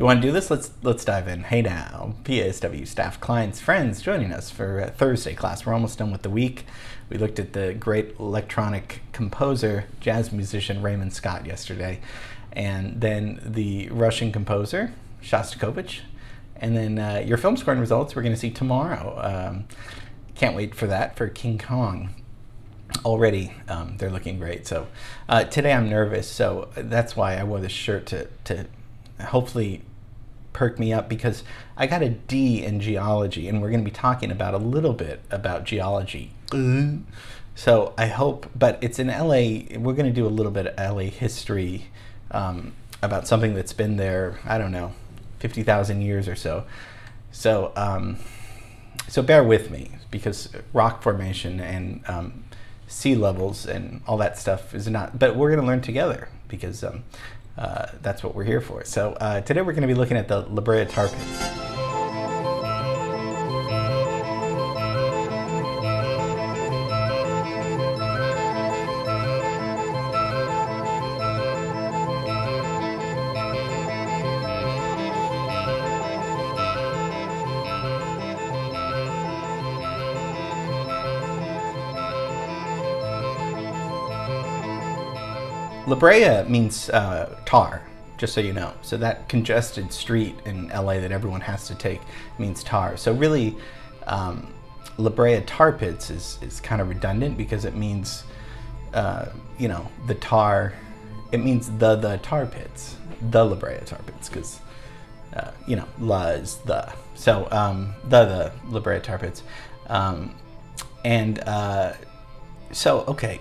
You want to do this? Let's dive in. Hey now, PASW staff, clients, friends joining us for Thursday class. We're almost done with the week. We looked at the great electronic composer, jazz musician Raymond Scott yesterday, and then the Russian composer Shostakovich, and then your film scoring results we're going to see tomorrow. Can't wait for that for King Kong. Already they're looking great. So today I'm nervous, so that's why I wore this shirt to hopefully perk me up, because I got a D in geology, and we're going to be talking about a little bit about geology. So I hope, but it's in LA. We're going to do a little bit of LA history about something that's been there, I don't know, 50,000 years or so. So so bear with me, because rock formation and sea levels and all that stuff is not, but we're going to learn together, because that's what we're here for. So today we're going to be looking at the Brea tar pits. Brea means tar, just so you know. So that congested street in LA that everyone has to take means tar. So really, Brea tar pits is kind of redundant, because it means, you know, the tar, it means the tar pits, the Brea tar pits, because, you know, la is the. So the Brea tar pits. So, okay.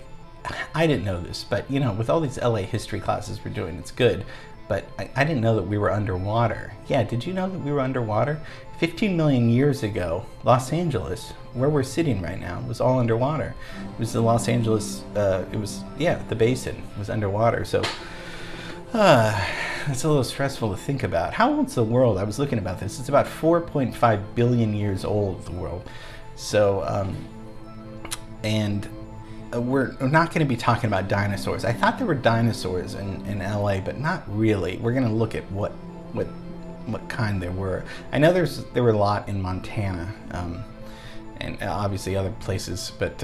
I didn't know this, but you know, with all these LA history classes we're doing, it's good, but I didn't know that we were underwater. Yeah, did you know that we were underwater? 15 million years ago, Los Angeles, where we're sitting right now, was all underwater. It was the Los Angeles, it was, yeah, the basin was underwater. So it's a little stressful to think about. How old's the world? I was looking about this. It's about 4.5 billion years old, the world. So, we're not going to be talking about dinosaurs. I thought there were dinosaurs in LA, but not really. We're going to look at what kind there were. I know there were a lot in Montana, and obviously other places, but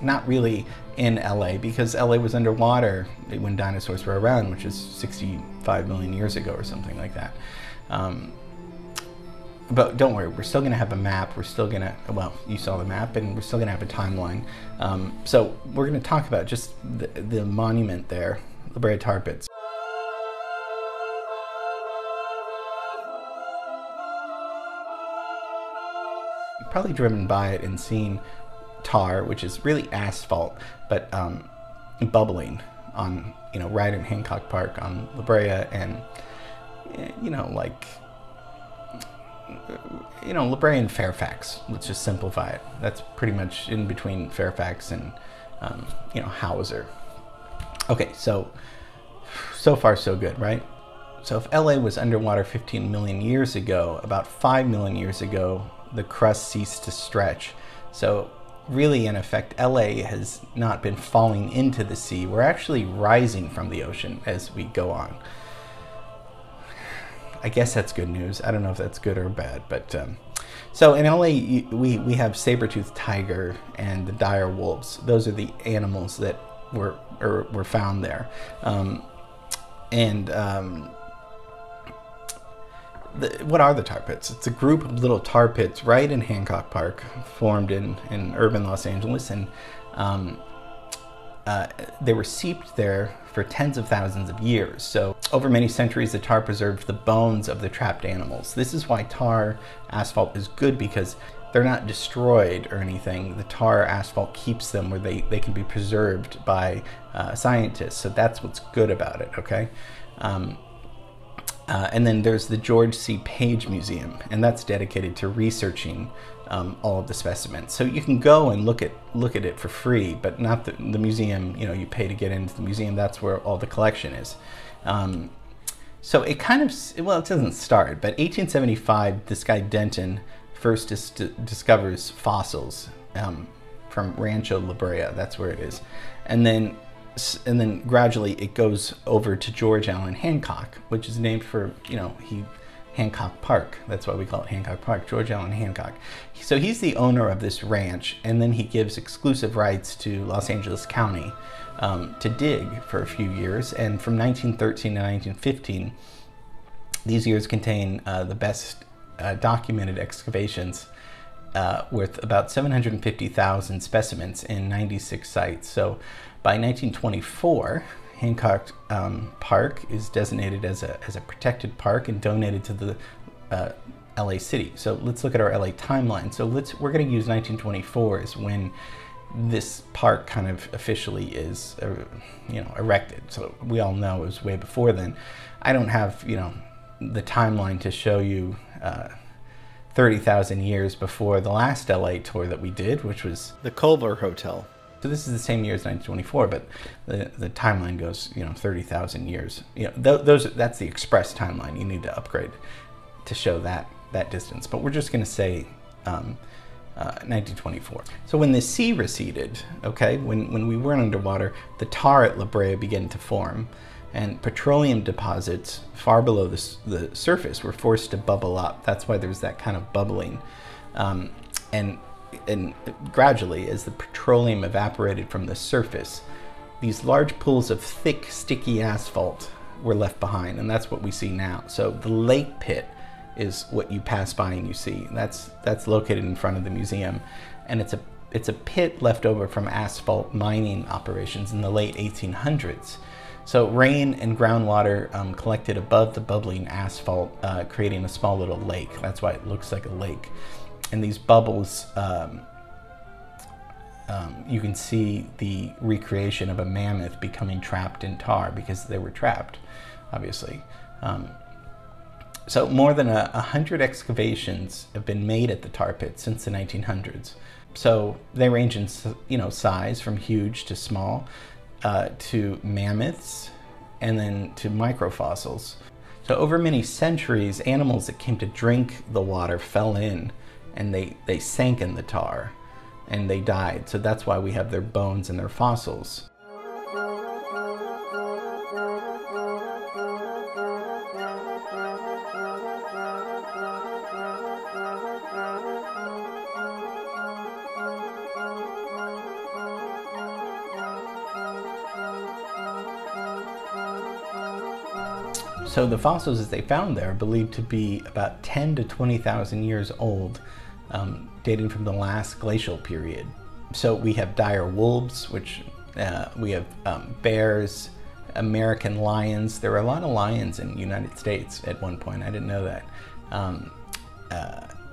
not really in LA, because LA was underwater when dinosaurs were around, which is 65 million years ago or something like that. But don't worry, we're still going to have a map. We're still going to, well, you saw the map, and we're still going to have a timeline. So we're going to talk about just the monument there, the Brea tar pits. You've probably driven by it and seen tar, which is really asphalt, but bubbling on, you know, right in Hancock Park on La Brea, and, you know, like, you know, La Brea and Fairfax. Let's just simplify it. That's pretty much in between Fairfax and, you know, Hauser. Okay, so far so good, right? So if LA was underwater 15 million years ago, about 5 million years ago, the crust ceased to stretch. So really, in effect, LA has not been falling into the sea. We're actually rising from the ocean as we go on. I guess that's good news. I don't know if that's good or bad, but so in LA we have saber-toothed tiger and the dire wolves. Those are the animals that were found there, what are the tar pits? It's a group of little tar pits right in Hancock Park, formed in urban Los Angeles, and they were seeped there for tens of thousands of years. So over many centuries, the tar preserved the bones of the trapped animals. This is why tar asphalt is good, because they're not destroyed or anything. The tar asphalt keeps them where they can be preserved by scientists. So that's what's good about it, okay? And then there's the George C. Page Museum, and that's dedicated to researching all of the specimens. So you can go and look at it for free, but not the museum. You know, you pay to get into the museum. That's where all the collection is. So it kind of, well, it doesn't start, but 1875, this guy Denton first discovers fossils from Rancho La Brea. That's where it is. And then and then gradually it goes over to George Allen Hancock, which is named for, Hancock Park. That's why we call it Hancock Park, George Allen Hancock. So he's the owner of this ranch, and then he gives exclusive rights to Los Angeles County to dig for a few years. And from 1913 to 1915, these years contain the best documented excavations with about 750,000 specimens in 96 sites. So by 1924, Hancock Park is designated as a protected park and donated to the LA City. So let's look at our LA timeline. So we're going to use 1924 as when this park kind of officially is, erected. So we all know it was way before then. I don't have, the timeline to show you 30,000 years before the last LA tour that we did, which was the Culver Hotel. So this is the same year as 1924, but the timeline goes, 30,000 years. That's the express timeline. You need to upgrade to show that distance. But we're just going to say 1924. So when the sea receded, okay, when we weren't underwater, the tar at La Brea began to form, and petroleum deposits far below the surface were forced to bubble up. That's why there's that kind of bubbling, and gradually, as the petroleum evaporated from the surface, these large pools of thick, sticky asphalt were left behind, and that's what we see now. So the lake pit is what you pass by and you see. That's located in front of the museum, and it's a pit left over from asphalt mining operations in the late 1800s. So rain and groundwater collected above the bubbling asphalt, creating a small little lake. That's why it looks like a lake. And these bubbles, you can see the recreation of a mammoth becoming trapped in tar because they were trapped, obviously. So more than 100 excavations have been made at the tar pit since the 1900s. So they range in, size from huge to small, to mammoths, and then to microfossils. So over many centuries, animals that came to drink the water fell in, and they sank in the tar and they died. So that's why we have their bones and their fossils. So the fossils that they found there are believed to be about 10 to 20,000 years old, dating from the last glacial period. So we have dire wolves, which we have bears, American lions. There were a lot of lions in the United States at one point. I didn't know that.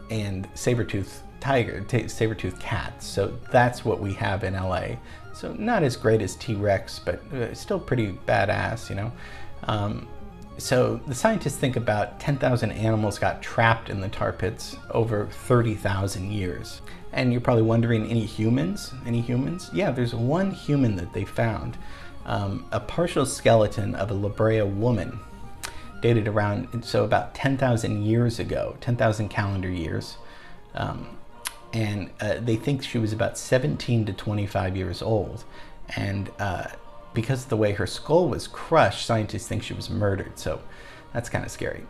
And saber-toothed saber-toothed cats. So that's what we have in LA. So not as great as T-Rex, but still pretty badass, So the scientists think about 10,000 animals got trapped in the tar pits over 30,000 years. And you're probably wondering, any humans? Any humans? Yeah, there's one human that they found. A partial skeleton of a La Brea woman dated around, so about 10,000 years ago, 10,000 calendar years. And they think she was about 17 to 25 years old. And because of the way her skull was crushed, scientists think she was murdered. So that's kind of scary.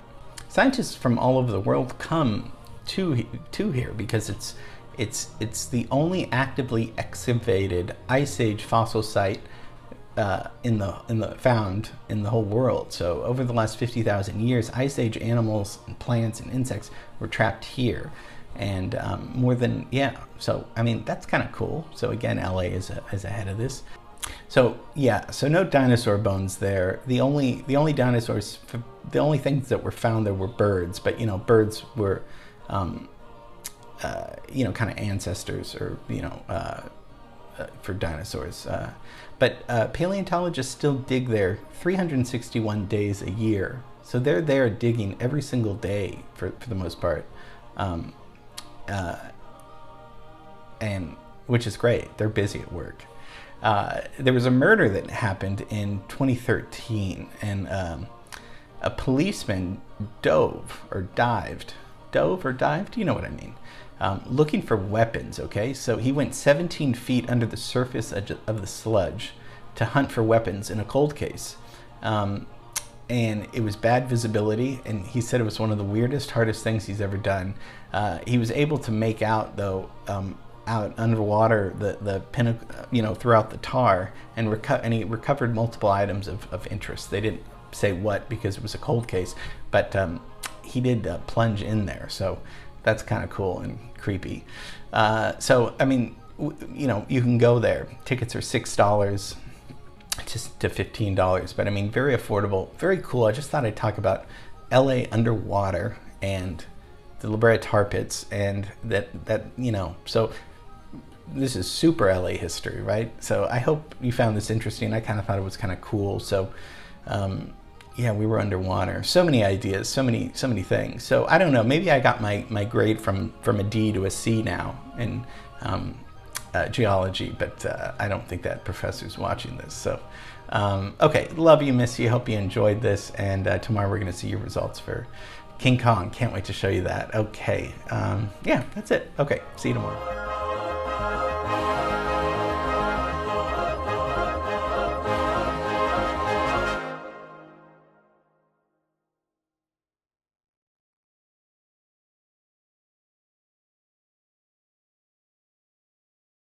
Scientists from all over the world come to here because it's the only actively excavated Ice Age fossil site found in the whole world. So over the last 50,000 years, Ice Age animals and plants and insects were trapped here. And more than, so I mean, that's kind of cool. So again, LA is ahead of this. So yeah, so no dinosaur bones there. The only dinosaurs, the only things that were found there were birds, but birds were kind of ancestors, or for dinosaurs. But paleontologists still dig there 361 days a year. So they're there digging every single day for the most part. And which is great. They're busy at work. There was a murder that happened in 2013, and a policeman dove or dived, you know what I mean, looking for weapons, okay? So he went 17 feet under the surface of the sludge to hunt for weapons in a cold case. And it was bad visibility, and he said it was one of the weirdest, hardest things he's ever done. He was able to make out, though, out underwater the pinnacle, throughout the tar, and he recovered multiple items of interest. They didn't say what because it was a cold case, but he did plunge in there, so that's kind of cool and creepy. So I mean, you can go there. Tickets are $6 to $15, but I mean, very affordable, very cool. I just thought I'd talk about LA underwater and the La Brea tar pits, and that so this is super LA history, right? So I hope you found this interesting. I kind of thought it was kind of cool. So yeah, we were underwater. So many ideas, so many things. So I don't know, maybe I got my grade from a D to a C now in geology, but I don't think that professor's watching this. So okay, love you, miss you, hope you enjoyed this, and tomorrow we're going to see your results for King Kong. Can't wait to show you that. Okay, yeah, that's it. Okay, see you tomorrow.